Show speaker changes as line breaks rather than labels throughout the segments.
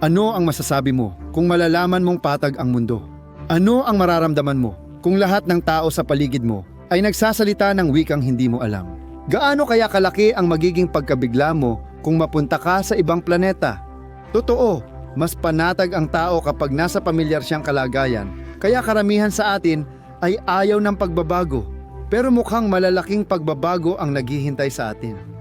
Ano ang masasabi mo kung malalaman mong patag ang mundo? Ano ang mararamdaman mo kung lahat ng tao sa paligid mo ay nagsasalita ng wikang hindi mo alam? Gaano kaya kalaki ang magiging pagkabigla mo kung mapunta ka sa ibang planeta? Totoo, mas panatag ang tao kapag nasa pamilyar siyang kalagayan, kaya karamihan sa atin ay ayaw ng pagbabago. Pero mukhang malalaking pagbabago ang naghihintay sa atin.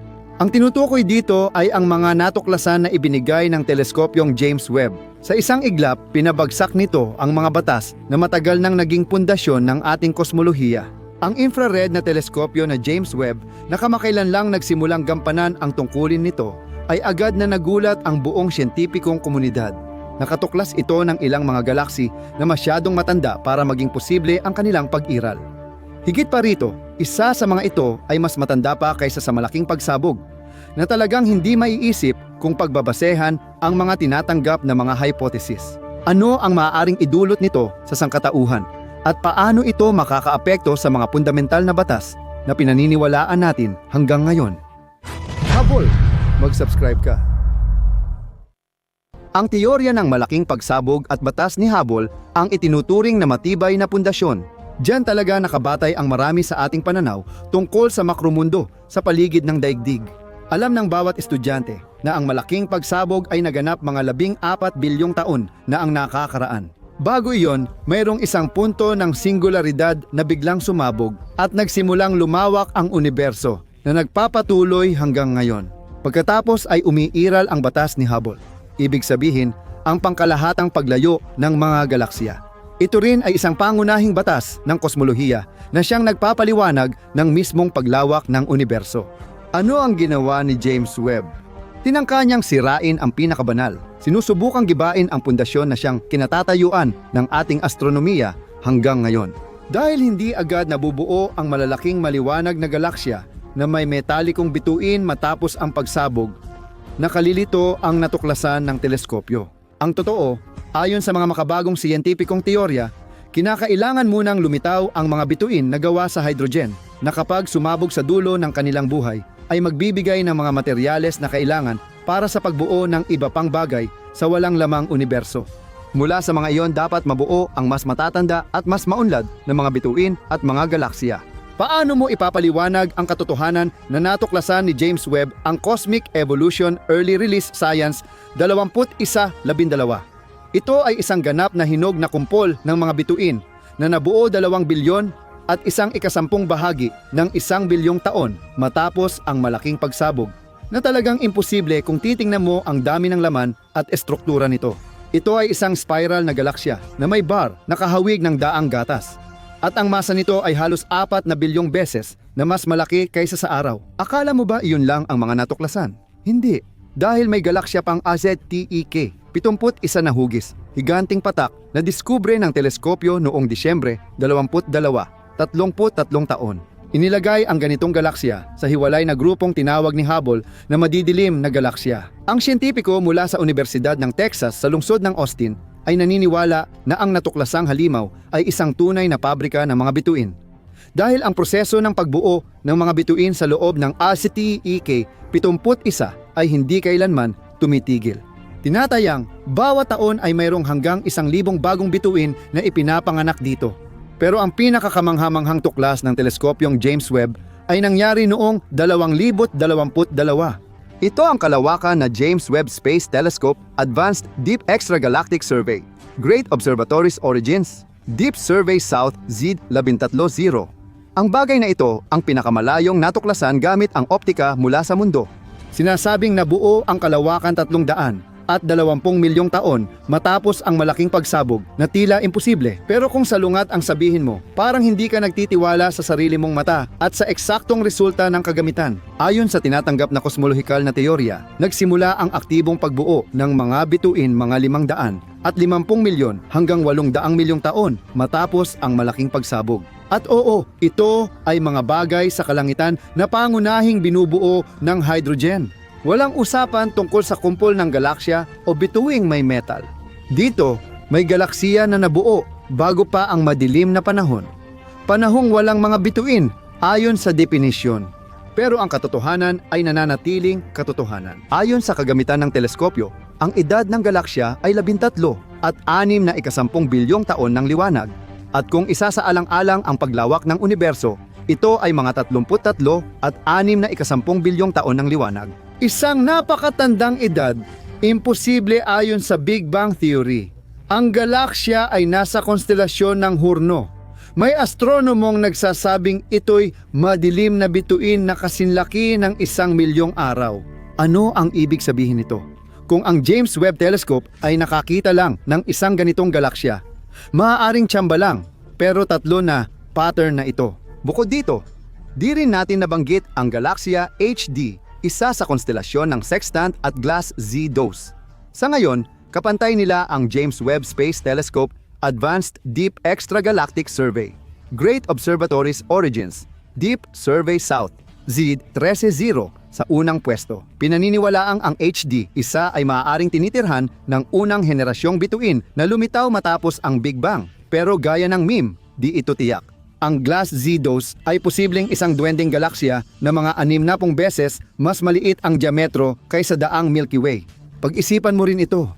Ang tinutukoy dito ay ang mga natuklasan na ibinigay ng teleskopyong James Webb. Sa isang iglap, pinabagsak nito ang mga batas na matagal nang naging pundasyon ng ating kosmolohiya. Ang infrared na teleskopyo na James Webb na kamakailan lang nagsimulang gampanan ang tungkulin nito ay agad na nagulat ang buong siyentipikong komunidad. Nakatuklas ito ng ilang mga galaksi na masyadong matanda para maging posible ang kanilang pag-iral. Higit pa rito, isa sa mga ito ay mas matanda pa kaysa sa malaking pagsabog na talagang hindi maiisip kung pagbabasehan ang mga tinatanggap na mga hypothesis. Ano ang maaaring idulot nito sa sangkatauhan at paano ito makakaapekto sa mga fundamental na batas na pinaniniwalaan natin hanggang ngayon? Habol, mag-subscribe ka. Ang teorya ng malaking pagsabog at batas ni Hubble ang itinuturing na matibay na pundasyon. Diyan talaga nakabatay ang marami sa ating pananaw tungkol sa makrumundo sa paligid ng daigdig. Alam ng bawat estudyante na ang malaking pagsabog ay naganap mga 14 bilyong taon na ang nakakaraan. Bago iyon, mayroong isang punto ng singularidad na biglang sumabog at nagsimulang lumawak ang universo na nagpapatuloy hanggang ngayon. Pagkatapos ay umiiral ang batas ni Hubble. Ibig sabihin, ang pangkalahatang paglayo ng mga galaksya. Ito rin ay isang pangunahing batas ng kosmolohiya na siyang nagpapaliwanag ng mismong paglawak ng universo. Ano ang ginawa ni James Webb? Tinangka niyang sirain ang pinakabanal. Sinusubukang gibain ang pundasyon na siyang kinatatayuan ng ating astronomiya hanggang ngayon. Dahil hindi agad nabubuo ang malalaking maliwanag na galaksya na may metalikong bituin matapos ang pagsabog, nakalilito ang natuklasan ng teleskopyo. Ang totoo, ayon sa mga makabagong siyentipikong teorya, kinakailangan munang lumitaw ang mga bituin na gawa sa hydrogen na kapag sumabog sa dulo ng kanilang buhay, ay magbibigay ng mga materyales na kailangan para sa pagbuo ng iba pang bagay sa walang lamang universo. Mula sa mga iyon dapat mabuo ang mas matatanda at mas maunlad na mga bituin at mga galaksya. Paano mo ipapaliwanag ang katotohanan na natuklasan ni James Webb ang Cosmic Evolution Early Release Science 2112? Ito ay isang ganap na hinog na kumpol ng mga bituin na nabuo 2 bilyon at 1/10 bahagi ng 1 bilyong taon matapos ang malaking pagsabog na talagang imposible kung titingnan mo ang dami ng laman at estruktura nito. Ito ay isang spiral na galaksya na may bar na kahawig ng daang gatas at ang masa nito ay halos 4 na bilyong beses na mas malaki kaysa sa araw. Akala mo ba iyon lang ang mga natuklasan? Hindi, dahil may galaksya pang AZTEK, 71 na hugis, higanting patak na diskubre ng teleskopyo noong Disyembre 22, 33 taon. Inilagay ang ganitong galaksya sa hiwalay na grupong tinawag ni Hubble na madidilim na galaksya. Ang siyentipiko mula sa Universidad ng Texas sa lungsod ng Austin ay naniniwala na ang natuklasang halimaw ay isang tunay na pabrika ng mga bituin. Dahil ang proseso ng pagbuo ng mga bituin sa loob ng AZTEK 71 ay hindi kailanman tumitigil. Tinatayang bawat taon ay mayroong hanggang 1,000 bagong bituin na ipinapanganak dito. Pero ang pinakakamanghamanghang tuklas ng teleskopyong James Webb ay nangyari noong 2022. Ito ang kalawakan na James Webb Space Telescope Advanced Deep Extragalactic Survey, Great Observatory's Origins, Deep Survey South Z130. Ang bagay na ito ang pinakamalayong natuklasan gamit ang optika mula sa mundo. Sinasabing nabuo ang kalawakan 300 at 20 milyong taon matapos ang malaking pagsabog na tila imposible. Pero kung salungat ang sabihin mo, parang hindi ka nagtitiwala sa sarili mong mata at sa eksaktong resulta ng kagamitan. Ayon sa tinatanggap na kosmolohikal na teorya, nagsimula ang aktibong pagbuo ng mga bituin mga 500 at 50 milyon hanggang 800 milyong taon matapos ang malaking pagsabog. At oo, ito ay mga bagay sa kalangitan na pangunahing binubuo ng hydrogen. Walang usapan tungkol sa kumpol ng galaksya o bituing may metal. Dito, may galaksiya na nabuo bago pa ang madilim na panahon. Panahong walang mga bituin ayon sa definisyon. Pero ang katotohanan ay nananatiling katotohanan. Ayon sa kagamitan ng teleskopyo, ang edad ng galaksya ay 13 at 6 bilyong taon ng liwanag. At kung isasaalang-alang ang paglawak ng universo, ito ay mga 33 at 6 bilyong taon ng liwanag. Isang napakatandang edad, imposible ayon sa Big Bang Theory. Ang galaksya ay nasa konstelasyon ng Hurno. May astronomong nagsasabing ito'y madilim na bituin na kasinlaki ng 1,000,000 araw. Ano ang ibig sabihin nito? Kung ang James Webb Telescope ay nakakita lang ng isang ganitong galaksya, maaaring tsamba lang, pero 3 na pattern na ito. Bukod dito, di rin natin nabanggit ang galaksya HD, isa sa konstelasyon ng Sextant at Glass Z dose. Sa ngayon, kapantay nila ang James Webb Space Telescope Advanced Deep Extragalactic Survey, Great Observatories Origins, Deep Survey South, Z13-0 sa unang pwesto. Pinaniniwalaang ang HD isa ay maaaring tinitirhan ng unang henerasyong bituin na lumitaw matapos ang Big Bang. Pero gaya ng meme, di ito tiyak. Ang Glass Z dose ay posibleng isang duwending galaksya na mga 60 beses mas maliit ang diametro kaysa daang Milky Way. Pag-isipan mo rin ito.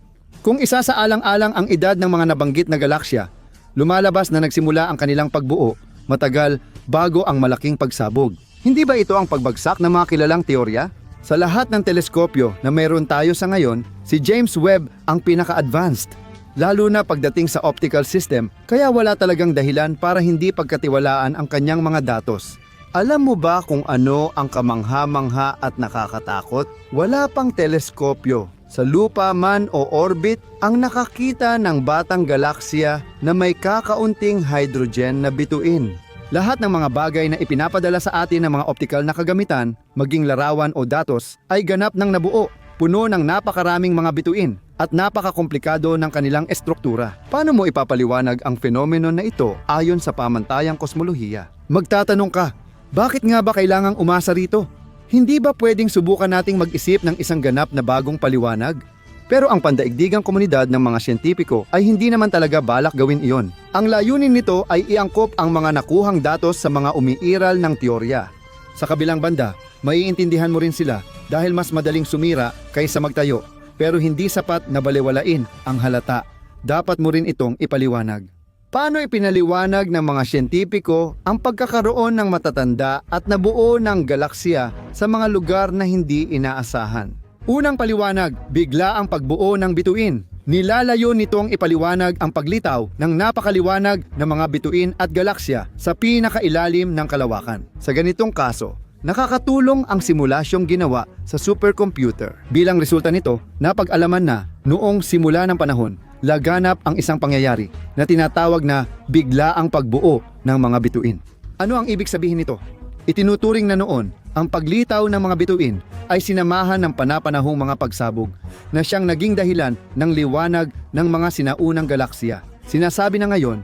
Kung isasaalang-alang ang edad ng mga nabanggit na galaksya, lumalabas na nagsimula ang kanilang pagbuo matagal bago ang malaking pagsabog. Hindi ba ito ang pagbagsak ng mga kilalang teorya? Sa lahat ng teleskopyo na meron tayo sa ngayon, si James Webb ang pinaka-advanced. Lalo na pagdating sa optical system, kaya wala talagang dahilan para hindi pagkatiwalaan ang kanyang mga datos. Alam mo ba kung ano ang kamangha-mangha at nakakatakot? Wala pang teleskopyo, sa lupa man o orbit, ang nakakita ng batang galaksya na may kakaunting hydrogen na bituin. Lahat ng mga bagay na ipinapadala sa atin ng mga optical na kagamitan, maging larawan o datos, ay ganap ng nabuo, puno ng napakaraming mga bituin at napakakomplikado ng kanilang estruktura. Paano mo ipapaliwanag ang fenomeno na ito ayon sa pamantayang kosmolohiya? Magtatanong ka, bakit nga ba kailangang umasa rito? Hindi ba pwedeng subukan nating mag-isip ng isang ganap na bagong paliwanag? Pero ang pandaigdigang komunidad ng mga siyentipiko ay hindi naman talaga balak gawin iyon. Ang layunin nito ay iangkop ang mga nakuhang datos sa mga umiiral ng teorya. Sa kabilang banda, maiintindihan mo rin sila dahil mas madaling sumira kaysa magtayo, pero hindi sapat na balewalain ang halata. Dapat mo rin itong ipaliwanag. Paano ipinaliwanag ng mga siyentipiko ang pagkakaroon ng matatanda at nabuo ng galaksya sa mga lugar na hindi inaasahan? Unang paliwanag, bigla ang pagbuo ng bituin. Nilalayo nitong ipaliwanag ang paglitaw ng napakaliwanag ng mga bituin at galaksya sa pinakailalim ng kalawakan. Sa ganitong kaso, nakakatulong ang simulasyong ginawa sa supercomputer. Bilang resulta nito, napag-alaman na noong simula ng panahon, laganap ang isang pangyayari na tinatawag na bigla ang pagbuo ng mga bituin. Ano ang ibig sabihin nito? Itinuturing na noon ang paglitaw ng mga bituin ay sinamahan ng panapanahong mga pagsabog na siyang naging dahilan ng liwanag ng mga sinaunang galaksya. Sinasabi na ngayon,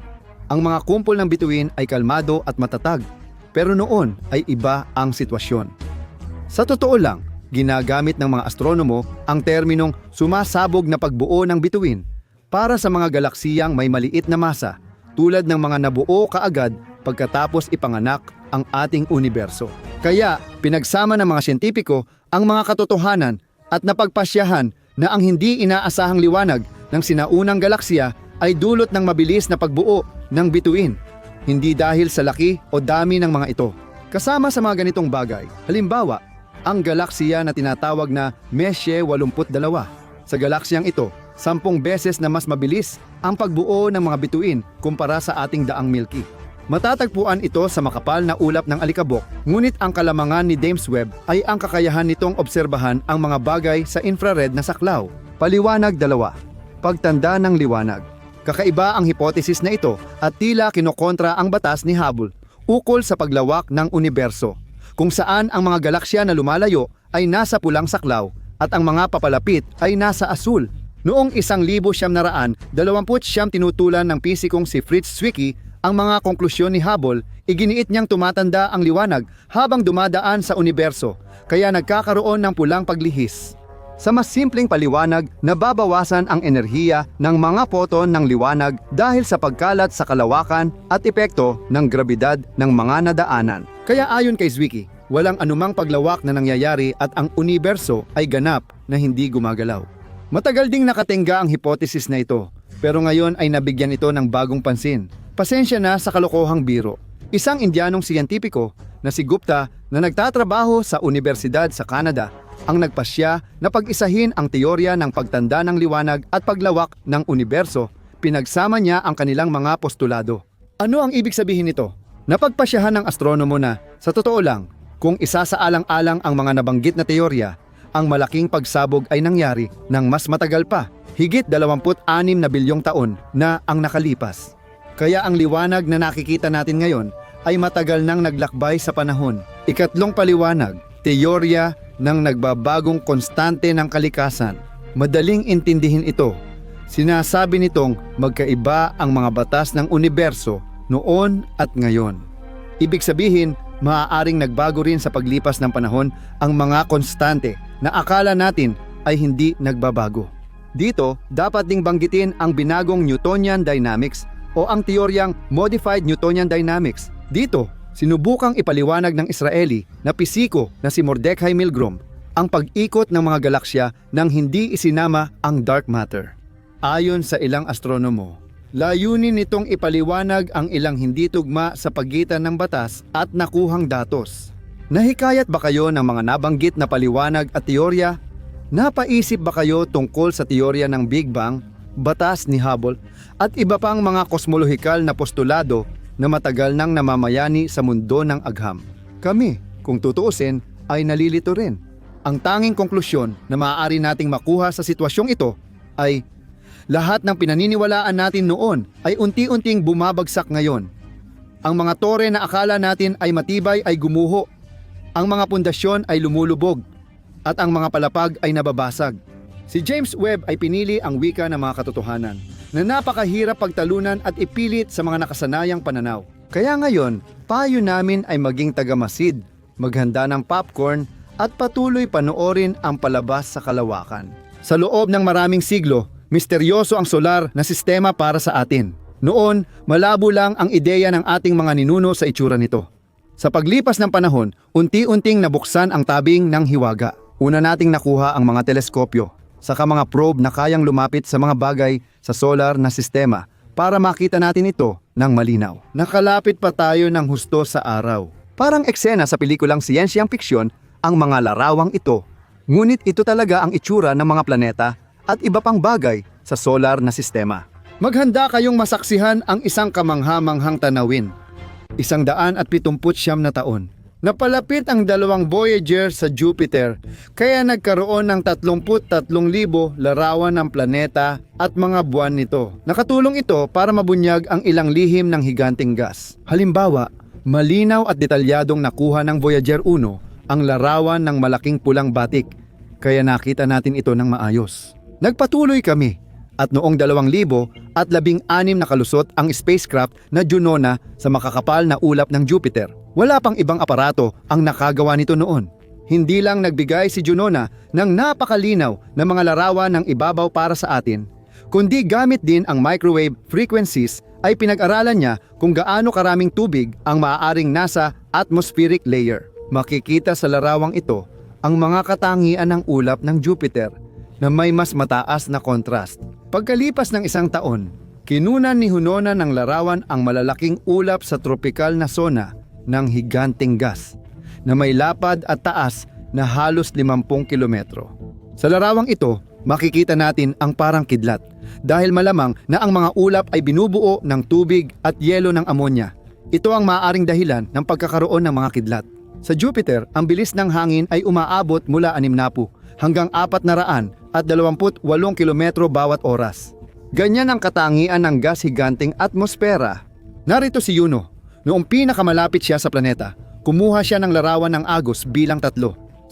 ang mga kumpol ng bituin ay kalmado at matatag, pero noon ay iba ang sitwasyon. Sa totoo lang, ginagamit ng mga astronomo ang terminong sumasabog na pagbuo ng bituin para sa mga galaksiyang may maliit na masa tulad ng mga nabuo kaagad pagkatapos ipanganak ang ating universo. Kaya pinagsama ng mga siyentipiko ang mga katotohanan at napagpasyahan na ang hindi inaasahang liwanag ng sinaunang galaksya ay dulot ng mabilis na pagbuo ng bituin, hindi dahil sa laki o dami ng mga ito. Kasama sa mga ganitong bagay, halimbawa, ang galaksya na tinatawag na Messier 82. Sa galaksyang ito, 10 beses na mas mabilis ang pagbuo ng mga bituin kumpara sa ating daang Milky. Matatagpuan ito sa makapal na ulap ng alikabok, ngunit ang kalamangan ni James Webb ay ang kakayahan nitong obserbahan ang mga bagay sa infrared na saklaw. Paliwanag 2. Pagtanda ng liwanag. Kakaiba ang hipotesis na ito at tila kinokontra ang batas ni Hubble ukol sa paglawak ng universo, kung saan ang mga galaksya na lumalayo ay nasa pulang saklaw at ang mga papalapit ay nasa asul. Noong 1929, tinutulan ng pisikong si Fritz Zwicky ang mga konklusyon ni Hubble. Iginiit niyang tumatanda ang liwanag habang dumadaan sa universo, kaya nagkakaroon ng pulang paglihis. Sa mas simpleng paliwanag, nababawasan ang enerhiya ng mga photon ng liwanag dahil sa pagkalat sa kalawakan at epekto ng grabidad ng mga nadaanan. Kaya ayon kay Zwicky, walang anumang paglawak na nangyayari at ang universo ay ganap na hindi gumagalaw. Matagal ding nakatingga ang hipotesis na ito, pero ngayon ay nabigyan ito ng bagong pansin. Pasensya na sa kalokohang biro. Isang Indianong siyentipiko na si Gupta na nagtatrabaho sa Universidad sa Canada ang nagpasya na pag-isahin ang teorya ng pagtanda ng liwanag at paglawak ng universo. Pinagsama niya ang kanilang mga postulado. Ano ang ibig sabihin nito? Napagpasyahan ng astronomo na, sa totoo lang, kung isasaalang-alang ang mga nabanggit na teorya, ang malaking pagsabog ay nangyari ng mas matagal pa, higit 26 na bilyong taon na ang nakalipas. Kaya ang liwanag na nakikita natin ngayon ay matagal nang naglakbay sa panahon. Ikatlong paliwanag, teorya ng nagbabagong konstante ng kalikasan. Madaling intindihin ito. Sinasabi nitong magkaiba ang mga batas ng universo noon at ngayon. Ibig sabihin, maaaring nagbago rin sa paglipas ng panahon ang mga konstante na akala natin ay hindi nagbabago. Dito, dapat ding banggitin ang binagong Newtonian dynamics o ang teoryang modified Newtonian dynamics. Dito, sinubukang ipaliwanag ng Israeli na pisiko na si Mordecai Milgrom ang pag-ikot ng mga galaksya nang hindi isinama ang dark matter. Ayon sa ilang astronomo, layunin nitong ipaliwanag ang ilang hindi tugma sa pagitan ng batas at nakuhang datos. Nahikayat ba kayo ng mga nabanggit na paliwanag at teorya? Napaisip ba kayo tungkol sa teorya ng Big Bang, batas ni Hubble, at iba pang mga kosmolohikal na postulado na matagal nang namamayani sa mundo ng agham? Kami, kung tutuusin, ay nalilito rin. Ang tanging konklusyon na maaari nating makuha sa sitwasyong ito ay lahat ng pinaniniwalaan natin noon ay unti-unting bumabagsak ngayon. Ang mga tore na akala natin ay matibay ay gumuho. Ang mga pundasyon ay lumulubog. At ang mga palapag ay nababasag. Si James Webb ay pinili ang wika ng mga katotohanan na napakahirap pagtalunan at ipilit sa mga nakasanayang pananaw. Kaya ngayon, payo namin ay maging tagamasid, maghanda ng popcorn at patuloy panoorin ang palabas sa kalawakan. Sa loob ng maraming siglo, misteryoso ang solar na sistema para sa atin. Noon, malabo lang ang ideya ng ating mga ninuno sa itsura nito. Sa paglipas ng panahon, unti-unting nabuksan ang tabing ng hiwaga. Una nating nakuha ang mga teleskopyo, saka mga probe na kayang lumapit sa mga bagay sa solar na sistema para makita natin ito ng malinaw. Nakalapit pa tayo ng husto sa araw. Parang eksena sa pelikulang siyensyang fiksyon ang mga larawang ito. Ngunit ito talaga ang itsura ng mga planeta at iba pang bagay sa solar na sistema. Maghanda kayong masaksihan ang isang kamangha-manghang tanawin. 179 na taon. Napalapit ang 2 Voyager sa Jupiter, kaya nagkaroon ng 33,000 larawan ng planeta at mga buwan nito. Nakatulong ito para mabunyag ang ilang lihim ng higanting gas. Halimbawa, malinaw at detalyadong nakuha ng Voyager 1 ang larawan ng malaking pulang batik, kaya nakita natin ito ng maayos. Nagpatuloy kami at noong 2016 na kalusot ang spacecraft na Juno sa makakapal na ulap ng Jupiter. Wala pang ibang aparato ang nakagawa nito noon. Hindi lang nagbigay si Juno ng napakalinaw na mga larawan ng ibabaw para sa atin, kundi gamit din ang microwave frequencies ay pinag-aralan niya kung gaano karaming tubig ang maaaring nasa atmospheric layer. Makikita sa larawang ito ang mga katangian ng ulap ng Jupiter na may mas mataas na contrast. Pagkalipas ng 1 taon, kinunan ni Hunona ng larawan ang malalaking ulap sa tropikal na zona ng higanting gas na may lapad at taas na halos 50 kilometro. Sa larawang ito, makikita natin ang parang kidlat dahil malamang na ang mga ulap ay binubuo ng tubig at yelo ng ammonia. Ito ang maaaring dahilan ng pagkakaroon ng mga kidlat. Sa Jupiter, ang bilis ng hangin ay umaabot mula 60 hanggang 428 kilometro bawat oras. Ganyan ang katangian ng gas higanting atmosfera. Narito si Juno. Noong pinakamalapit siya sa planeta, kumuha siya ng larawan ng agos bilang 3.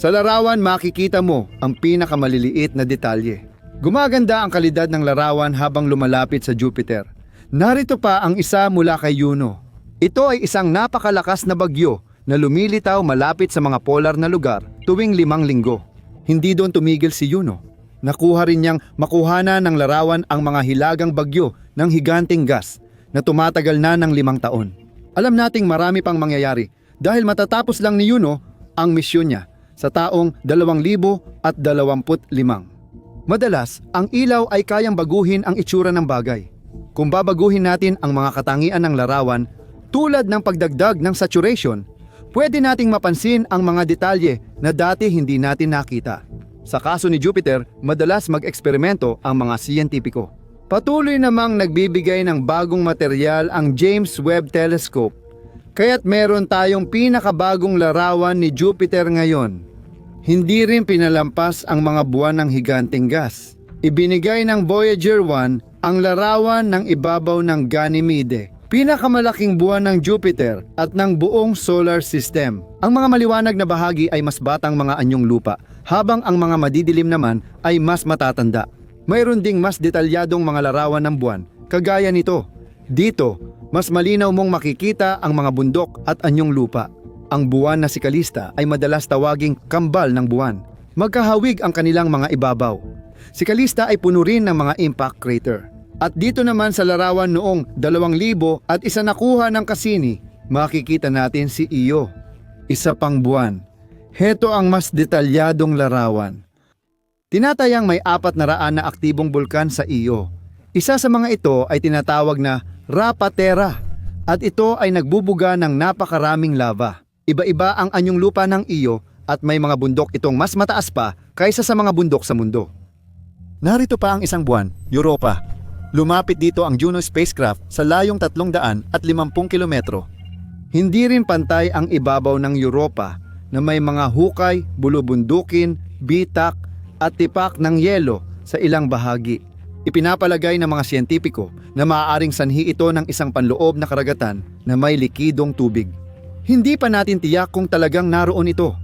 Sa larawan makikita mo ang pinakamaliliit na detalye. Gumaganda ang kalidad ng larawan habang lumalapit sa Jupiter. Narito pa ang isa mula kay Juno. Ito ay isang napakalakas na bagyo na lumilitaw malapit sa mga polar na lugar tuwing 5 linggo. Hindi doon tumigil si Juno. Nakuha rin niyang makuhana ng larawan ang mga hilagang bagyo ng higanting gas na tumatagal na ng 5 taon. Alam nating marami pang mangyayari dahil matatapos lang ni Juno ang misyon niya sa taong 2025. Madalas, ang ilaw ay kayang baguhin ang itsura ng bagay. Kung babaguhin natin ang mga katangian ng larawan, tulad ng pagdagdag ng saturation, pwede nating mapansin ang mga detalye na dati hindi natin nakita. Sa kaso ni Jupiter, madalas mag-eksperimento ang mga siyentipiko. Patuloy namang nagbibigay ng bagong material ang James Webb Telescope, kaya't meron tayong pinakabagong larawan ni Jupiter ngayon. Hindi rin pinalampas ang mga buwan ng higanteng gas. Ibinigay ng Voyager 1 ang larawan ng ibabaw ng Ganymede, pinakamalaking buwan ng Jupiter at ng buong solar system. Ang mga maliwanag na bahagi ay mas batang mga anyong lupa, habang ang mga madidilim naman ay mas matatanda. Mayroon ding mas detalyadong mga larawan ng buwan, kagaya nito. Dito, mas malinaw mong makikita ang mga bundok at anyong lupa. Ang buwan na si Callista ay madalas tawaging kambal ng buwan. Magkahawig ang kanilang mga ibabaw. Si Callista ay puno rin ng mga impact crater. At dito naman sa larawan noong 2000 at isa nakuha ng Cassini, makikita natin si Io. Isa pang buwan. Heto ang mas detalyadong larawan. Tinatayang may 400 na aktibong bulkan sa Io. Isa sa mga ito ay tinatawag na Rapatera at ito ay nagbubuga ng napakaraming lava. Iba-iba ang anyong lupa ng Io at may mga bundok itong mas mataas pa kaysa sa mga bundok sa mundo. Narito pa ang isang buwan, Europa. Lumapit dito ang Juno spacecraft sa layong 350 kilometro. Hindi rin pantay ang ibabaw ng Europa na may mga hukay, bulubundukin, bitak at tipak ng yelo sa ilang bahagi. Ipinapalagay ng mga siyentipiko na maaaring sanhi ito ng isang panloob na karagatan na may likidong tubig. Hindi pa natin tiyak kung talagang naroon ito.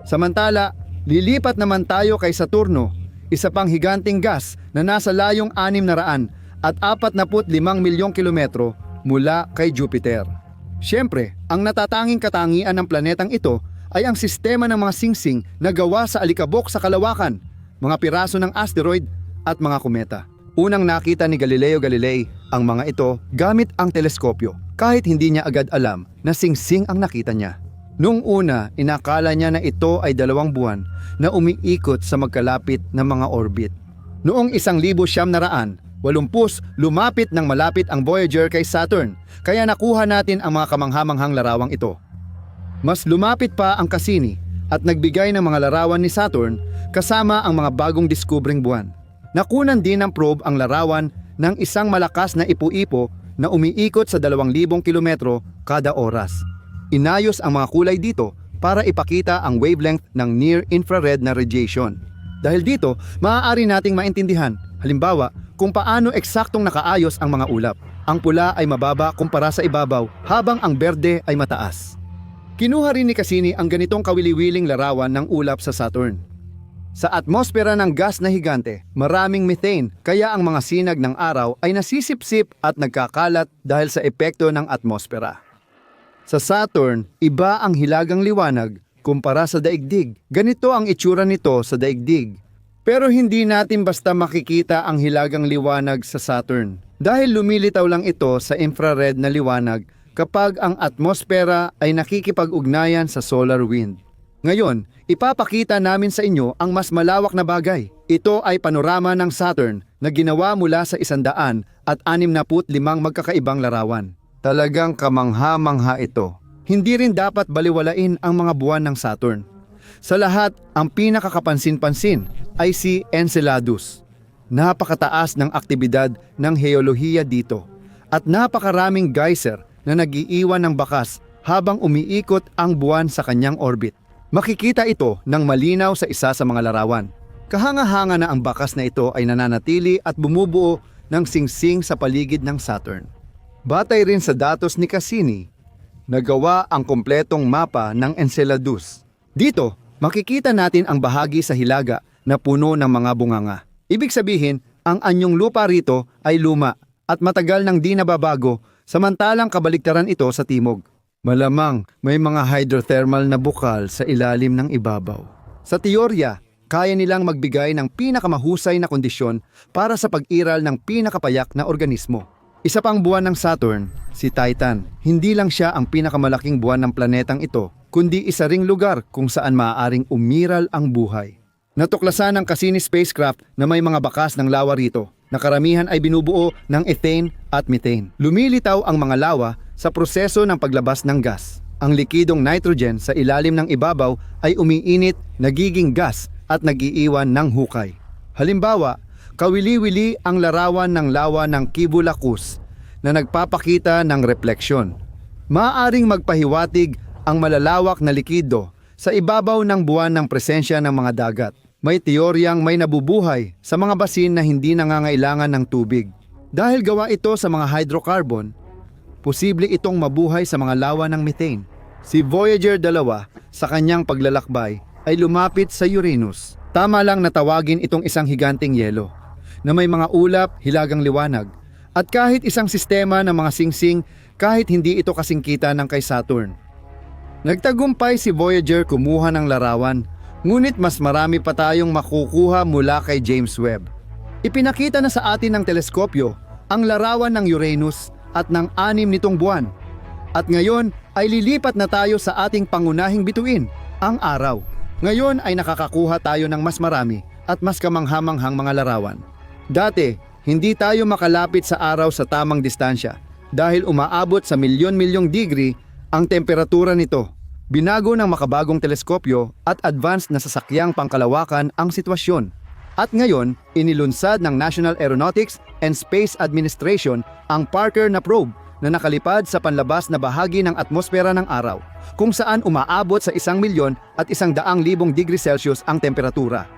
Samantala, lilipat naman tayo kay Saturno, isa pang higanting gas na nasa layong 600 at 45 milyong kilometro mula kay Jupiter. Siyempre, ang natatanging katangian ng planetang ito ay ang sistema ng mga singsing na gawa sa alikabok sa kalawakan, mga piraso ng asteroid at mga kometa. Unang nakita ni Galileo Galilei ang mga ito gamit ang teleskopyo, kahit hindi niya agad alam na singsing ang nakita niya. Noong una, inakala niya na ito ay 2 buwan na umiikot sa magkalapit na mga orbit. Noong 1980, lumapit ng malapit ang Voyager kay Saturn, kaya nakuha natin ang mga kamanghamanghang larawang ito. Mas lumapit pa ang Cassini at nagbigay ng mga larawan ni Saturn kasama ang mga bagong diskubring buwan. Nakunan din ng probe ang larawan ng isang malakas na ipo-ipo na umiikot sa 2,000 kilometro kada oras. Inayos ang mga kulay dito para ipakita ang wavelength ng near-infrared na radiation. Dahil dito, maaari nating maintindihan, halimbawa, kung paano eksaktong nakaayos ang mga ulap. Ang pula ay mababa kumpara sa ibabaw, habang ang berde ay mataas. Kinuha rin ni Cassini ang ganitong kawili-wiling larawan ng ulap sa Saturn. Sa atmosfera ng gas na higante, maraming methane, kaya ang mga sinag ng araw ay nasisipsip at nagkakalat dahil sa epekto ng atmosfera. Sa Saturn, iba ang hilagang liwanag kumpara sa daigdig. Ganito ang itsura nito sa daigdig. Pero hindi natin basta makikita ang hilagang liwanag sa Saturn, dahil lumilitaw lang ito sa infrared na liwanag kapag ang atmosfera ay nakikipag-ugnayan sa solar wind. Ngayon, ipapakita namin sa inyo ang mas malawak na bagay. Ito ay panorama ng Saturn na ginawa mula sa 165 magkakaibang larawan. Talagang kamangha-mangha ito. Hindi rin dapat baliwalain ang mga buwan ng Saturn. Sa lahat, ang pinakakapansin-pansin ay si Enceladus. Napakataas ng aktibidad ng heolohiya dito at napakaraming geyser na nag-iiwan ng bakas habang umiikot ang buwan sa kanyang orbit. Makikita ito ng malinaw sa isa sa mga larawan. Kahanga-hanga na ang bakas na ito ay nananatili at bumubuo ng singsing sa paligid ng Saturn. Batay rin sa datos ni Cassini, nagawa ang kompletong mapa ng Enceladus. Dito, makikita natin ang bahagi sa hilaga na puno ng mga bunganga. Ibig sabihin, ang anyong lupa rito ay luma at matagal nang di nababago, samantalang kabaliktaran ito sa timog. Malamang may mga hydrothermal na bukal sa ilalim ng ibabaw. Sa teorya, kaya nilang magbigay ng pinakamahusay na kondisyon para sa pag-iral ng pinakapayak na organismo. Isa pang buwan ng Saturn, si Titan. Hindi lang siya ang pinakamalaking buwan ng planetang ito, kundi isa ring lugar kung saan maaaring umiral ang buhay. Natuklasan ng Cassini spacecraft na may mga bakas ng lawa rito, na karamihan ay binubuo ng ethane at methane. Lumilitaw ang mga lawa sa proseso ng paglabas ng gas. Ang likidong nitrogen sa ilalim ng ibabaw ay umiinit, nagiging gas at nag-iiwan ng hukay. Halimbawa, kawili-wili ang larawan ng lawa ng Kivu Lacus na nagpapakita ng refleksyon. Maaaring magpahiwatig ang malalawak na likido sa ibabaw ng buwan ng presensya ng mga dagat. May teoryang may nabubuhay sa mga basin na hindi nangangailangan ng tubig. Dahil gawa ito sa mga hydrocarbon, posible itong mabuhay sa mga lawa ng methane. Si Voyager 2 sa kanyang paglalakbay ay lumapit sa Uranus. Tama lang na tawagin itong isang higanteng yelo na may mga ulap, hilagang liwanag, at kahit isang sistema ng mga singsing kahit hindi ito kasingkita ng kay Saturn. Nagtagumpay si Voyager kumuha ng larawan, ngunit mas marami pa tayong makukuha mula kay James Webb. Ipinakita na sa atin ng teleskopyo ang larawan ng Uranus at ng 6 nitong buwan. At ngayon ay lilipat na tayo sa ating pangunahing bituin, ang araw. Ngayon ay nakakakuha tayo ng mas marami at mas kamanghamanghang mga larawan. Dati, hindi tayo makalapit sa araw sa tamang distansya dahil umaabot sa milyon-milyong degree ang temperatura nito. Binago ng makabagong teleskopyo at advanced na sasakyang pangkalawakan ang sitwasyon. At ngayon, inilunsad ng National Aeronautics and Space Administration ang Parker na probe na nakalipad sa panlabas na bahagi ng atmosfera ng araw, kung saan umaabot sa 1,100,000 degree Celsius ang temperatura.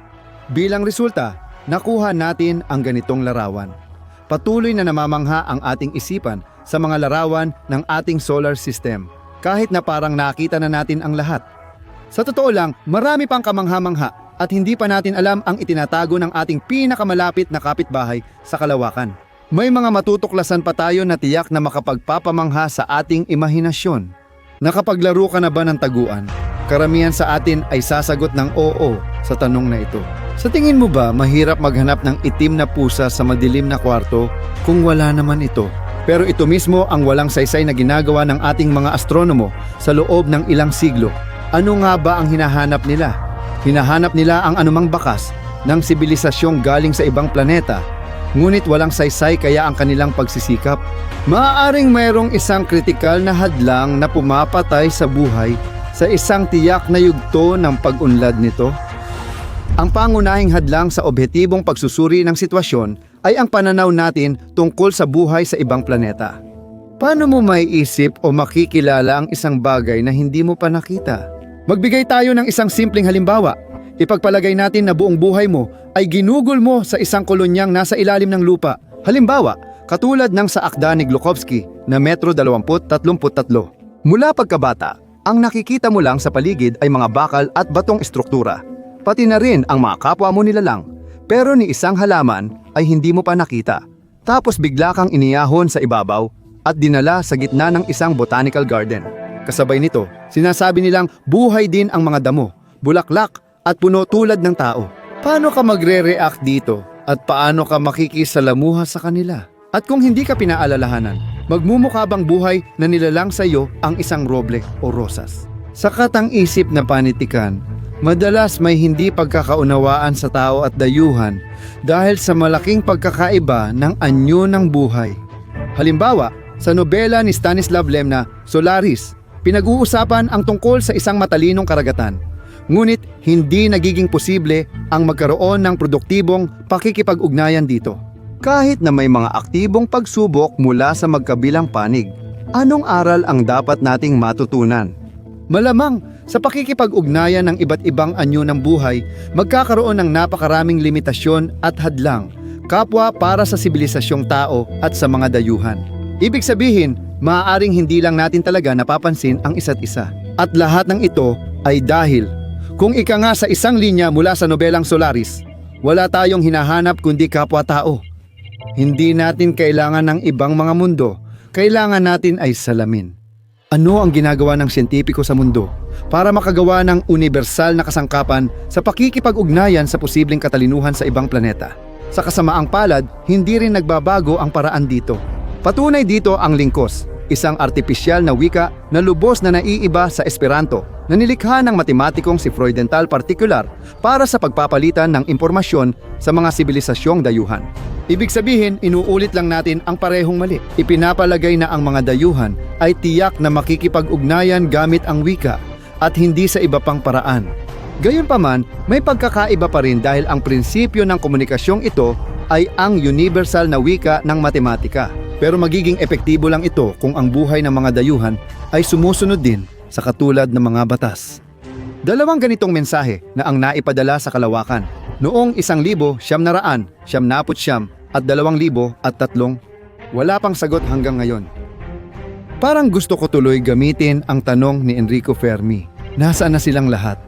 Bilang resulta, nakuha natin ang ganitong larawan. Patuloy na namamangha ang ating isipan sa mga larawan ng ating solar system, kahit na parang nakita na natin ang lahat. Sa totoo lang, marami pang kamangha-mangha at hindi pa natin alam ang itinatago ng ating pinakamalapit na kapitbahay sa kalawakan. May mga matutuklasan pa tayo na tiyak na makapagpapamangha sa ating imahinasyon. Nakapaglaro ka na ba ng taguan? Karamihan sa atin ay sasagot ng oo sa tanong na ito. Sa tingin mo ba mahirap maghanap ng itim na pusa sa madilim na kwarto kung wala naman ito? Pero ito mismo ang walang saysay na ginagawa ng ating mga astronomo sa loob ng ilang siglo. Ano nga ba ang hinahanap nila? Hinahanap nila ang anumang bakas ng sibilisasyong galing sa ibang planeta, ngunit walang saysay kaya ang kanilang pagsisikap. Maaaring mayroong isang kritikal na hadlang na pumapatay sa buhay sa isang tiyak na yugto ng pag-unlad nito. Ang pangunahing hadlang sa objetibong pagsusuri ng sitwasyon ay ang pananaw natin tungkol sa buhay sa ibang planeta. Paano mo maiisip o makikilala ang isang bagay na hindi mo pa nakita? Magbigay tayo ng isang simpleng halimbawa. Ipagpalagay natin na buong buhay mo ay ginugol mo sa isang kolonyang nasa ilalim ng lupa. Halimbawa, katulad ng sa akda ni Glukhovsky na Metro 2033. Mula pagkabata, ang nakikita mo lang sa paligid ay mga bakal at batong estruktura. Pati na rin ang mga kapwa mo nilalang. Pero ni isang halaman ay hindi mo pa nakita. Tapos bigla kang iniyahon sa ibabaw at dinala sa gitna ng isang botanical garden. Kasabay nito, sinasabi nilang buhay din ang mga damo, bulaklak at puno tulad ng tao. Paano ka magre-react dito at paano ka makikisalamuha sa kanila? At kung hindi ka pinaalalahanan, magmumukha bang buhay na nilalang sa iyo ang isang roble o rosas? Sa katang-isip na panitikan, madalas may hindi pagkakaunawaan sa tao at dayuhan dahil sa malaking pagkakaiba ng anyo ng buhay. Halimbawa, sa nobela ni Stanislav Lem na Solaris, pinag-uusapan ang tungkol sa isang matalinong karagatan. Ngunit hindi nagiging posible ang magkaroon ng produktibong pakikipag-ugnayan dito. Kahit na may mga aktibong pagsubok mula sa magkabilang panig, anong aral ang dapat nating matutunan? Malamang, sa pakikipag-ugnayan ng iba't ibang anyo ng buhay, magkakaroon ng napakaraming limitasyon at hadlang, kapwa para sa sibilisasyong tao at sa mga dayuhan. Ibig sabihin, maaaring hindi lang natin talaga napapansin ang isa't isa. At lahat ng ito ay dahil, kung ika nga sa isang linya mula sa nobelang Solaris, wala tayong hinahanap kundi kapwa-tao. Hindi natin kailangan ng ibang mga mundo, kailangan natin ay salamin. Ano ang ginagawa ng siyentipiko sa mundo para makagawa ng universal na kasangkapan sa pakikipag-ugnayan sa posibleng katalinuhan sa ibang planeta? Sa kasamaang palad, hindi rin nagbabago ang paraan dito. Patunay dito ang lingkos, isang artipisyal na wika na lubos na naiiba sa Esperanto na nilikha ng matematikong si Freudenthal partikular para sa pagpapalitan ng impormasyon sa mga sibilisasyong dayuhan. Ibig sabihin, inuulit lang natin ang parehong mali. Ipinapalagay na ang mga dayuhan ay tiyak na makikipag-ugnayan gamit ang wika at hindi sa iba pang paraan. Gayunpaman, may pagkakaiba pa rin dahil ang prinsipyo ng komunikasyong ito ay ang universal na wika ng matematika. Pero magiging epektibo lang ito kung ang buhay ng mga dayuhan ay sumusunod din sa katulad ng mga batas. Dalawang ganitong mensahe na ang naipadala sa kalawakan noong 1900, 1999 at 2003, wala pang sagot hanggang ngayon. Parang gusto ko tuloy gamitin ang tanong ni Enrico Fermi. Nasaan na silang lahat?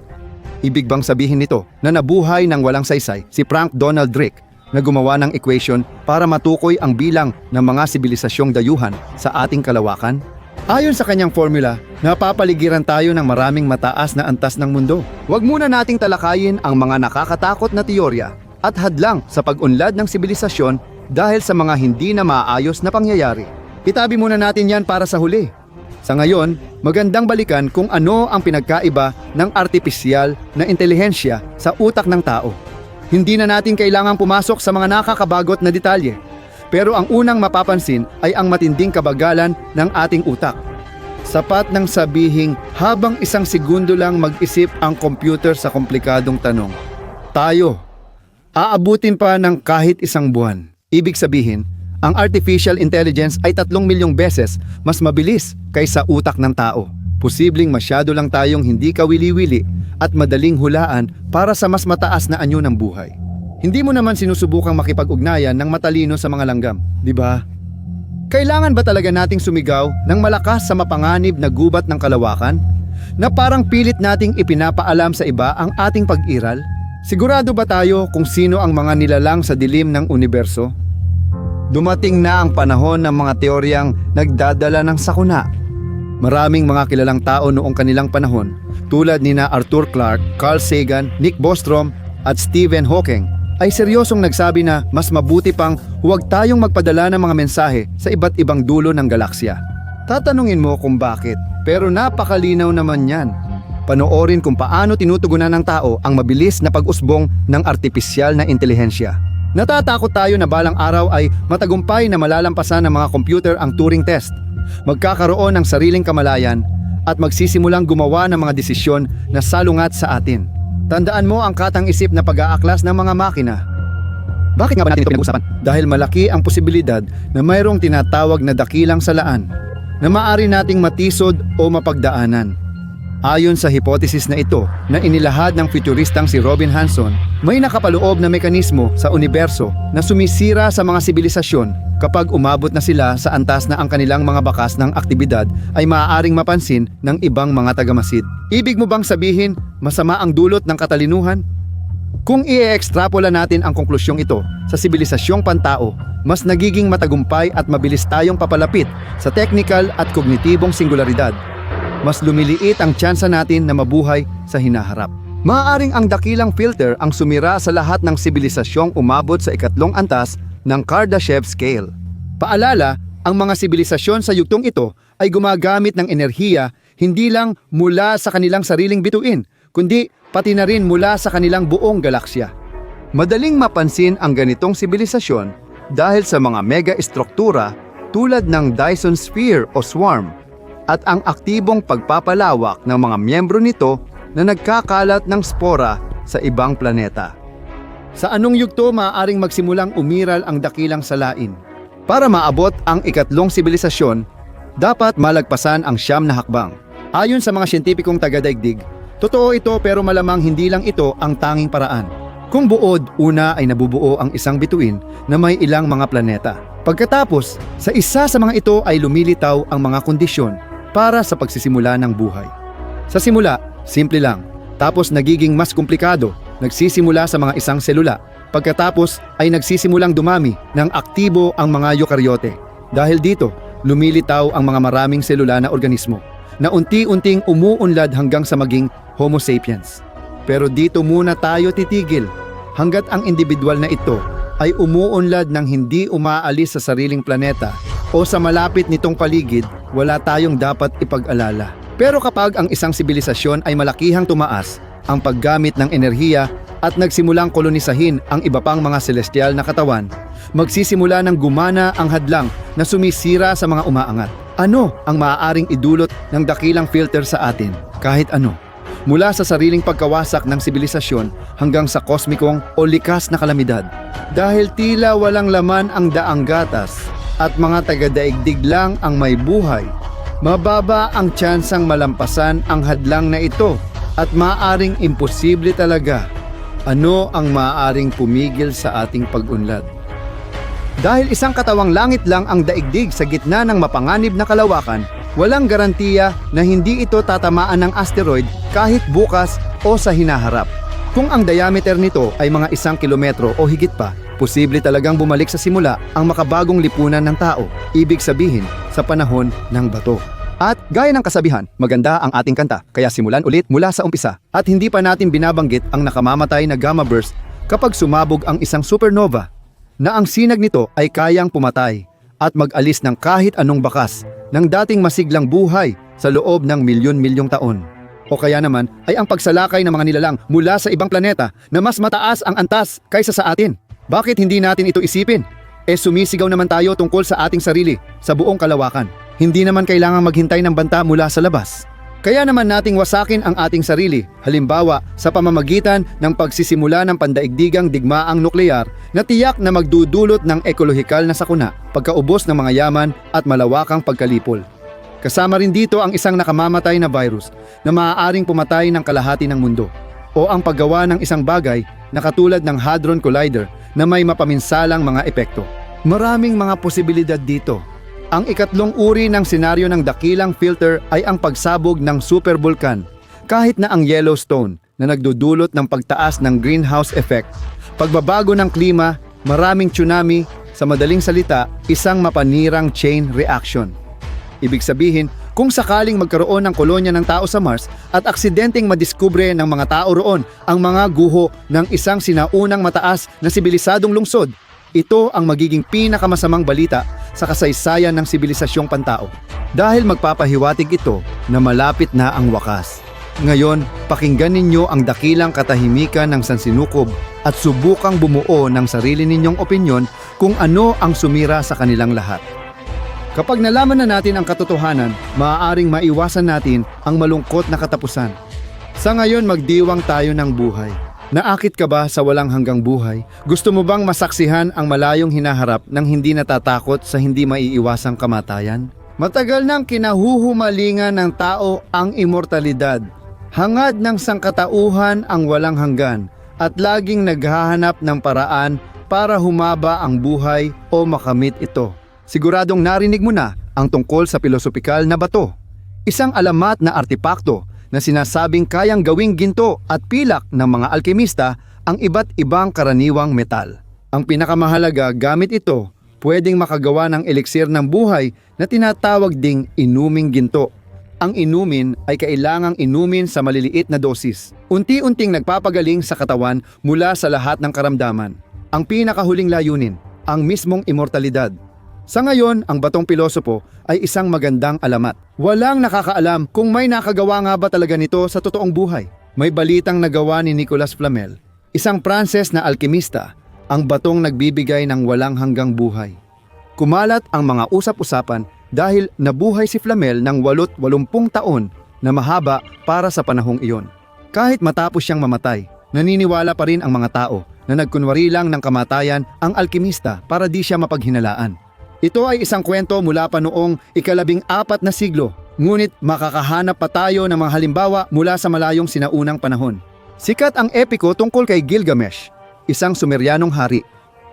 Ibig bang sabihin nito na nabuhay ng walang saysay si Frank Donald Drake na gumawa ng equation para matukoy ang bilang ng mga sibilisasyong dayuhan sa ating kalawakan? Ayon sa kanyang formula, napapaligiran tayo ng maraming mataas na antas ng mundo. Huwag muna nating talakayin ang mga nakakatakot na teorya at hadlang sa pag-unlad ng sibilisasyon dahil sa mga hindi na maayos na pangyayari. Itabi muna natin yan para sa huli. Sa ngayon, magandang balikan kung ano ang pinagkaiba ng artipisyal na intelihensya sa utak ng tao. Hindi na natin kailangang pumasok sa mga nakakabagot na detalye. Pero ang unang mapapansin ay ang matinding kabagalan ng ating utak. Sapat nang sabihing habang 1 segundo lang mag-isip ang computer sa komplikadong tanong. Tayo, aabutin pa ng kahit 1 buwan. Ibig sabihin, ang artificial intelligence ay 3 milyong beses mas mabilis kaysa utak ng tao. Posibleng masyado lang tayong hindi kawili-wili at madaling hulaan para sa mas mataas na anyo ng buhay. Hindi mo naman sinusubukang makipag-ugnayan ng matalino sa mga langgam, di ba? Kailangan ba talaga nating sumigaw ng malakas sa mapanganib na gubat ng kalawakan? Na parang pilit nating ipinapaalam sa iba ang ating pag-iral? Sigurado ba tayo kung sino ang mga nilalang sa dilim ng universo? Dumating na ang panahon ng mga teoryang nagdadala ng sakuna. Maraming mga kilalang tao noong kanilang panahon, tulad nina Arthur Clarke, Carl Sagan, Nick Bostrom at Stephen Hawking, ay seryosong nagsabi na mas mabuti pang huwag tayong magpadala ng mga mensahe sa iba't ibang dulo ng galaksya. Tatanungin mo kung bakit, pero napakalinaw naman yan. Panoorin kung paano tinutugunan ng tao ang mabilis na pag-usbong ng artipisyal na intelihensya. Natatakot tayo na balang araw ay matagumpay na malalampasan ng mga computer ang Turing test, magkakaroon ng sariling kamalayan at magsisimulang gumawa ng mga desisyon na salungat sa atin. Tandaan mo ang katang-isip na pag-aaklas ng mga makina. Bakit nga ba natin ito pinag-uusapan? Dahil malaki ang posibilidad na mayroong tinatawag na dakilang salaan na maaari nating matisod o mapagdaanan. Ayon sa hipotesis na ito na inilahad ng futuristang si Robin Hanson, may nakapaloob na mekanismo sa universo na sumisira sa mga sibilisasyon kapag umabot na sila sa antas na ang kanilang mga bakas ng aktibidad ay maaaring mapansin ng ibang mga tagamasid. Ibig mo bang sabihin masama ang dulot ng katalinuhan? Kung i-extrapola natin ang konklusyong ito sa sibilisasyong pantao, mas nagiging matagumpay at mabilis tayong papalapit sa technical at kognitibong singularidad. Mas lumiliit ang tsansa natin na mabuhay sa hinaharap. Maaaring ang dakilang filter ang sumira sa lahat ng sibilisasyong umabot sa 2 antas ng Kardashev scale. Paalala, ang mga sibilisasyon sa yugtong ito ay gumagamit ng enerhiya hindi lang mula sa kanilang sariling bituin, kundi pati na rin mula sa kanilang buong galaksya. Madaling mapansin ang ganitong sibilisasyon dahil sa mga mega-estruktura tulad ng Dyson Sphere o Swarm at ang aktibong pagpapalawak ng mga miyembro nito na nagkakalat ng spora sa ibang planeta. Sa anong yugto maaaring magsimulang umiral ang dakilang salain? Para maabot ang 2 sibilisasyon, dapat malagpasan ang 9 na hakbang. Ayon sa mga siyentipikong taga-daigdig, totoo ito pero malamang hindi lang ito ang tanging paraan. Kung buod, una ay nabubuo ang isang bituin na may ilang mga planeta. Pagkatapos, sa isa sa mga ito ay lumilitaw ang mga kondisyon para sa pagsisimula ng buhay. Sa simula, simple lang. Tapos nagiging mas komplikado, nagsisimula sa mga isang selula. Pagkatapos ay nagsisimulang dumami ng aktibo ang mga eukaryote. Dahil dito, lumilitaw ang mga maraming selula na organismo na unti-unting umuunlad hanggang sa maging Homo sapiens. Pero dito muna tayo titigil hanggat ang individual na ito ay umuunlad ng hindi umaalis sa sariling planeta o sa malapit nitong paligid, wala tayong dapat ipag-alala. Pero kapag ang isang sibilisasyon ay malakihang tumaas ang paggamit ng enerhiya at nagsimulang kolonisahin ang iba pang mga celestial na katawan, magsisimula ng gumana ang hadlang na sumisira sa mga umaangat. Ano ang maaaring idulot ng dakilang filter sa atin? Kahit ano. Mula sa sariling pagkawasak ng sibilisasyon hanggang sa kosmikong o likas na kalamidad. Dahil tila walang laman ang daang gatas at mga taga-daigdig lang ang may buhay, mababa ang tsansang malampasan ang hadlang na ito at maaaring imposible talaga. Ano ang maaaring pumigil sa ating pag-unlad? Dahil isang katawang langit lang ang daigdig sa gitna ng mapanganib na kalawakan, walang garantiya na hindi ito tatamaan ng asteroid kahit bukas o sa hinaharap. Kung ang diameter nito ay mga 1 kilometro o higit pa, posible talagang bumalik sa simula ang makabagong lipunan ng tao, ibig sabihin sa panahon ng bato. At gaya ng kasabihan, maganda ang ating kanta, kaya simulan ulit mula sa umpisa. At hindi pa natin binabanggit ang nakamamatay na gamma burst kapag sumabog ang isang supernova, na ang sinag nito ay kayang pumatay at mag-alis ng kahit anong bakas ng dating masiglang buhay sa loob ng milyon-milyong taon. O kaya naman ay ang pagsalakay ng mga nilalang mula sa ibang planeta na mas mataas ang antas kaysa sa atin. Bakit hindi natin ito isipin? Sumisigaw naman tayo tungkol sa ating sarili sa buong kalawakan. Hindi naman kailangang maghintay ng banta mula sa labas. Kaya naman nating wasakin ang ating sarili, halimbawa sa pamamagitan ng pagsisimula ng pandaigdigang digmaang nuklear na tiyak na magdudulot ng ekolohikal na sakuna, pagkaubos ng mga yaman at malawakang pagkalipol. Kasama rin dito ang isang nakamamatay na virus na maaaring pumatay ng kalahati ng mundo, o ang paggawa ng isang bagay na katulad ng Hadron Collider na may mapaminsalang mga epekto. Maraming mga posibilidad dito. Ang ikatlong uri ng senaryo ng dakilang filter ay ang pagsabog ng superbulkan. Kahit na ang Yellowstone na nagdudulot ng pagtaas ng greenhouse effect, pagbabago ng klima, maraming tsunami, sa madaling salita, isang mapanirang chain reaction. Ibig sabihin, kung sakaling magkaroon ng kolonya ng tao sa Mars at aksidenteng madiskubre ng mga tao roon ang mga guho ng isang sinaunang mataas na sibilisadong lungsod, ito ang magiging pinakamasamang balita sa kasaysayan ng sibilisasyong pantao. Dahil magpapahiwatig ito na malapit na ang wakas. Ngayon, pakinggan ninyo ang dakilang katahimikan ng sansinukob at subukang bumuo ng sarili ninyong opinyon kung ano ang sumira sa kanilang lahat. Kapag nalaman na natin ang katotohanan, maaaring maiwasan natin ang malungkot na katapusan. Sa ngayon, magdiwang tayo ng buhay. Naakit ka ba sa walang hanggang buhay? Gusto mo bang masaksihan ang malayong hinaharap ng hindi natatakot sa hindi maiiwasang kamatayan? Matagal nang kinahuhumalingan ng tao ang immortalidad. Hangad ng sangkatauhan ang walang hanggan at laging naghahanap ng paraan para humaba ang buhay o makamit ito. Siguradong narinig mo na ang tungkol sa pilosopikal na bato. Isang alamat na artipakto na sinasabing kayang gawing ginto at pilak ng mga alkemista ang iba't ibang karaniwang metal. Ang pinakamahalaga, gamit ito, pwedeng makagawa ng eliksir ng buhay na tinatawag ding inuming ginto. Ang inumin ay kailangang inumin sa maliliit na dosis. Unti-unting nagpapagaling sa katawan mula sa lahat ng karamdaman. Ang pinakahuling layunin, ang mismong immortalidad. Sa ngayon, ang batong pilosopo ay isang magandang alamat. Walang nakakaalam kung may nakagawa nga ba talaga nito sa totoong buhay. May balitang nagawa ni Nicolas Flamel, isang Pranses na alkemista, ang batong nagbibigay ng walang hanggang buhay. Kumalat ang mga usap-usapan dahil nabuhay si Flamel ng 80 taon na mahaba para sa panahong iyon. Kahit matapos siyang mamatay, naniniwala pa rin ang mga tao na nagkunwari lang ng kamatayan ang alkemista para di siya mapaghinalaan. Ito ay isang kwento mula pa noong ika-14 na siglo, ngunit makakahanap pa tayo ng mga halimbawa mula sa malayong sinaunang panahon. Sikat ang epiko tungkol kay Gilgamesh, isang Sumeryanong hari.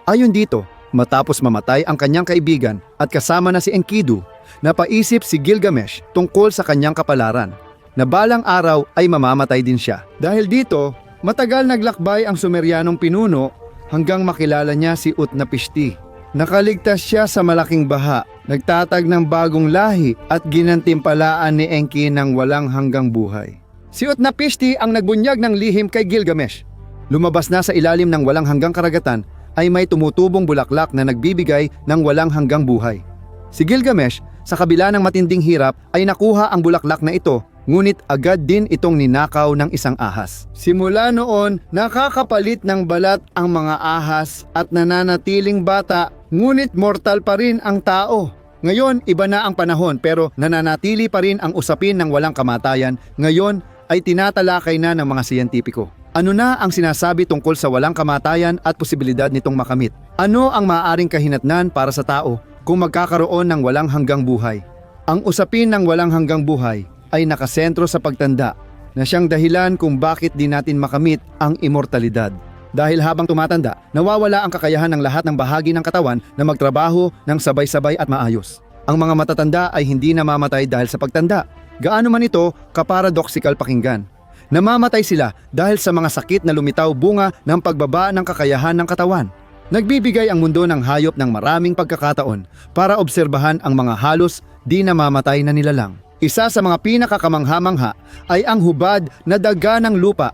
Ayon dito, matapos mamatay ang kanyang kaibigan at kasama na si Enkidu, napaisip si Gilgamesh tungkol sa kanyang kapalaran, na balang araw ay mamamatay din siya. Dahil dito, matagal naglakbay ang Sumeryanong pinuno hanggang makilala niya si Utnapishti. Nakaligtas siya sa malaking baha, nagtatag ng bagong lahi at ginantimpalaan ni Enki ng walang hanggang buhay. Si Utnapishti ang nagbunyag ng lihim kay Gilgamesh. Lumabas na sa ilalim ng walang hanggang karagatan ay may tumutubong bulaklak na nagbibigay ng walang hanggang buhay. Si Gilgamesh, sa kabila ng matinding hirap, ay nakuha ang bulaklak na ito ngunit agad din itong ninakaw ng isang ahas. Simula noon, nakakapalit ng balat ang mga ahas at nananatiling bata, ngunit mortal pa rin ang tao. Ngayon, iba na ang panahon pero nananatili pa rin ang usapin ng walang kamatayan. Ngayon ay tinatalakay na ng mga siyentipiko. Ano na ang sinasabi tungkol sa walang kamatayan at posibilidad nitong makamit? Ano ang maaaring kahinatnan para sa tao kung magkakaroon ng walang hanggang buhay? Ang usapin ng walang hanggang buhay ay nakasentro sa pagtanda na siyang dahilan kung bakit di natin makamit ang immortalidad. Dahil habang tumatanda, nawawala ang kakayahan ng lahat ng bahagi ng katawan na magtrabaho ng sabay-sabay at maayos. Ang mga matatanda ay hindi namamatay dahil sa pagtanda. Gaano man ito kaparadoxical pakinggan. Namamatay sila dahil sa mga sakit na lumitaw bunga ng pagbaba ng kakayahan ng katawan. Nagbibigay ang mundo ng hayop ng maraming pagkakataon para obserbahan ang mga halos di namamatay na nilalang. Isa sa mga pinakakamangha-mangha ay ang hubad na daga ng lupa.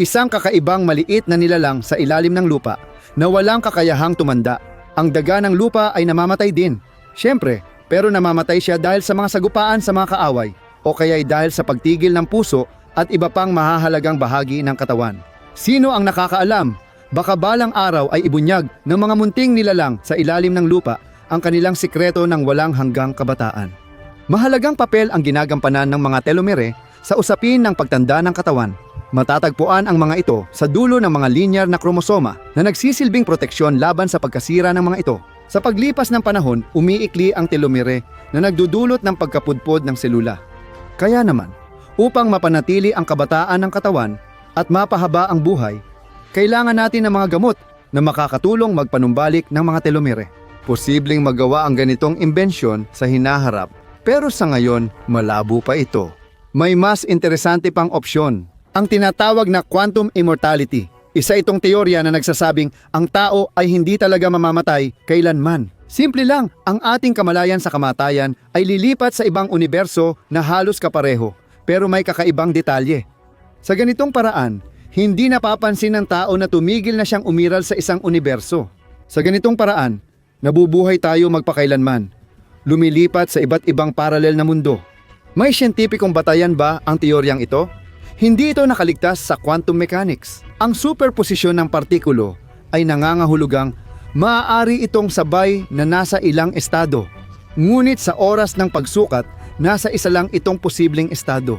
Isang kakaibang maliit na nilalang sa ilalim ng lupa na walang kakayahang tumanda. Ang daga ng lupa ay namamatay din. Siyempre, pero namamatay siya dahil sa mga sagupaan sa mga kaaway o kaya'y dahil sa pagtigil ng puso at iba pang mahahalagang bahagi ng katawan. Sino ang nakakaalam? Baka balang araw ay ibunyag ng mga munting nilalang sa ilalim ng lupa ang kanilang sikreto ng walang hanggang kabataan. Mahalagang papel ang ginagampanan ng mga telomere sa usapin ng pagtanda ng katawan. Matatagpuan ang mga ito sa dulo ng mga linear na kromosoma na nagsisilbing proteksyon laban sa pagkasira ng mga ito. Sa paglipas ng panahon, umiikli ang telomere na nagdudulot ng pagkapudpod ng selula. Kaya naman, upang mapanatili ang kabataan ng katawan at mapahaba ang buhay, kailangan natin ng mga gamot na makakatulong magpanumbalik ng mga telomere. Posibleng magawa ang ganitong imbensyon sa hinaharap, pero sa ngayon malabo pa ito. May mas interesante pang opsyon, ang tinatawag na quantum immortality. Isa itong teorya na nagsasabing ang tao ay hindi talaga mamamatay kailanman. Simple lang, ang ating kamalayan sa kamatayan ay lilipat sa ibang universo na halos kapareho, pero may kakaibang detalye. Sa ganitong paraan, hindi napapansin ng tao na tumigil na siyang umiral sa isang universo. Sa ganitong paraan, nabubuhay tayo magpakailanman, lumilipat sa iba't ibang paralel na mundo. May siyentipikong batayan ba ang teoryang ito? Hindi ito nakaligtas sa quantum mechanics. Ang superposisyon ng partikulo ay nangangahulugang maaari itong sabay na nasa ilang estado. Ngunit sa oras ng pagsukat, nasa isa lang itong posibleng estado.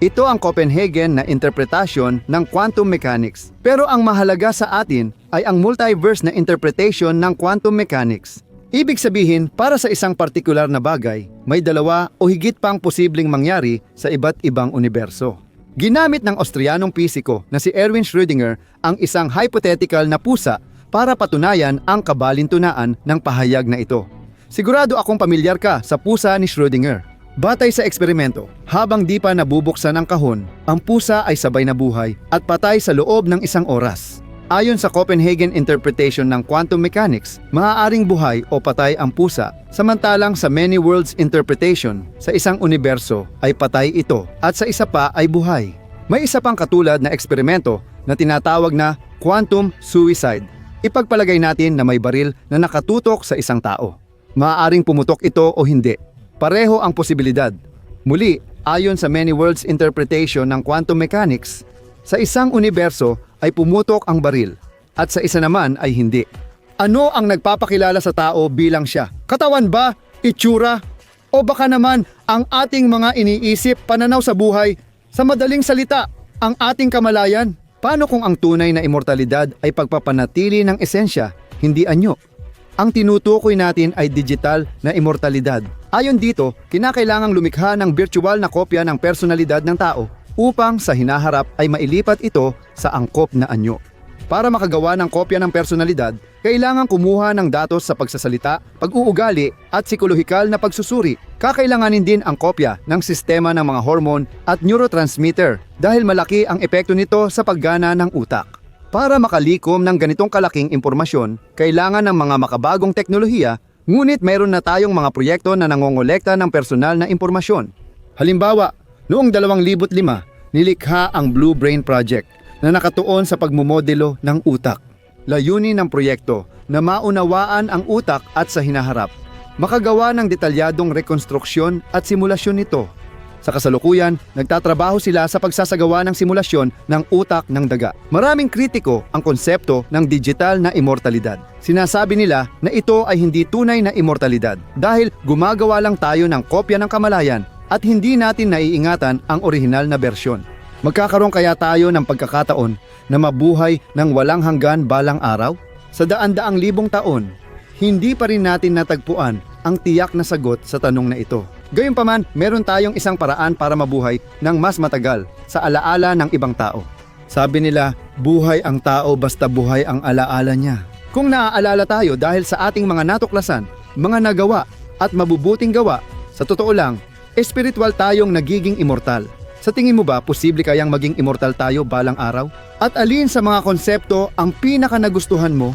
Ito ang Copenhagen na interpretasyon ng quantum mechanics. Pero ang mahalaga sa atin ay ang multiverse na interpretation ng quantum mechanics. Ibig sabihin, para sa isang partikular na bagay, may dalawa o higit pang posibleng mangyari sa iba't ibang universo. Ginamit ng Austrianong pisiko na si Erwin Schrödinger ang isang hypothetical na pusa para patunayan ang kabalintunaan ng pahayag na ito. Sigurado akong pamilyar ka sa pusa ni Schrödinger. Batay sa eksperimento, habang di pa nabubuksan ang kahon, ang pusa ay sabay na buhay at patay sa loob ng isang oras. Ayon sa Copenhagen interpretation ng quantum mechanics, maaaring buhay o patay ang pusa, samantalang sa many worlds interpretation, sa isang universo ay patay ito at sa isa pa ay buhay. May isa pang katulad na eksperimento na tinatawag na quantum suicide. Ipagpalagay natin na may baril na nakatutok sa isang tao. Maaaring pumutok ito o hindi. Pareho ang posibilidad. Muli, ayon sa many worlds interpretation ng quantum mechanics, sa isang universo ay pumutok ang baril at sa isa naman ay hindi. Ano ang nagpapakilala sa tao bilang siya? Katawan ba? Itsura? O baka naman ang ating mga iniisip, pananaw sa buhay? Sa madaling salita, ang ating kamalayan? Paano kung ang tunay na immortalidad ay pagpapanatili ng esensya, hindi anyo? Ang tinutukoy natin ay digital na immortalidad. Ayon dito, kinakailangang lumikha ng virtual na kopya ng personalidad ng tao upang sa hinaharap ay mailipat ito sa angkop na anyo. Para makagawa ng kopya ng personalidad, kailangan kumuha ng datos sa pagsasalita, pag-uugali at psikolohikal na pagsusuri. Kakailanganin din ang kopya ng sistema ng mga hormone at neurotransmitter dahil malaki ang epekto nito sa paggana ng utak. Para makalikom ng ganitong kalaking impormasyon, kailangan ng mga makabagong teknolohiya, ngunit mayroon na tayong mga proyekto na nangongolekta ng personal na impormasyon. Halimbawa, noong 2005, nilikha ang Blue Brain Project na nakatuon sa pagmumodelo ng utak. Layunin ng proyekto na maunawaan ang utak at sa hinaharap, makagawa ng detalyadong rekonstruksyon at simulasyon nito. Sa kasalukuyan, nagtatrabaho sila sa pagsasagawa ng simulasyon ng utak ng daga. Maraming kritiko ang konsepto ng digital na immortalidad. Sinasabi nila na ito ay hindi tunay na immortalidad dahil gumagawa lang tayo ng kopya ng kamalayan at hindi natin naiingatan ang orihinal na bersyon. Magkakaroon kaya tayo ng pagkakataon na mabuhay ng walang hanggan balang araw? Sa daan-daang libong taon, hindi pa rin natin natagpuan ang tiyak na sagot sa tanong na ito. Gayunpaman, meron tayong isang paraan para mabuhay ng mas matagal sa alaala ng ibang tao. Sabi nila, buhay ang tao basta buhay ang alaala niya. Kung naaalala tayo dahil sa ating mga natuklasan, mga nagawa at mabubuting gawa, sa totoo lang, espiritual tayong nagiging immortal. Sa tingin mo ba, posible kayang maging immortal tayo balang araw? At alin sa mga konsepto ang pinaka nagustuhan mo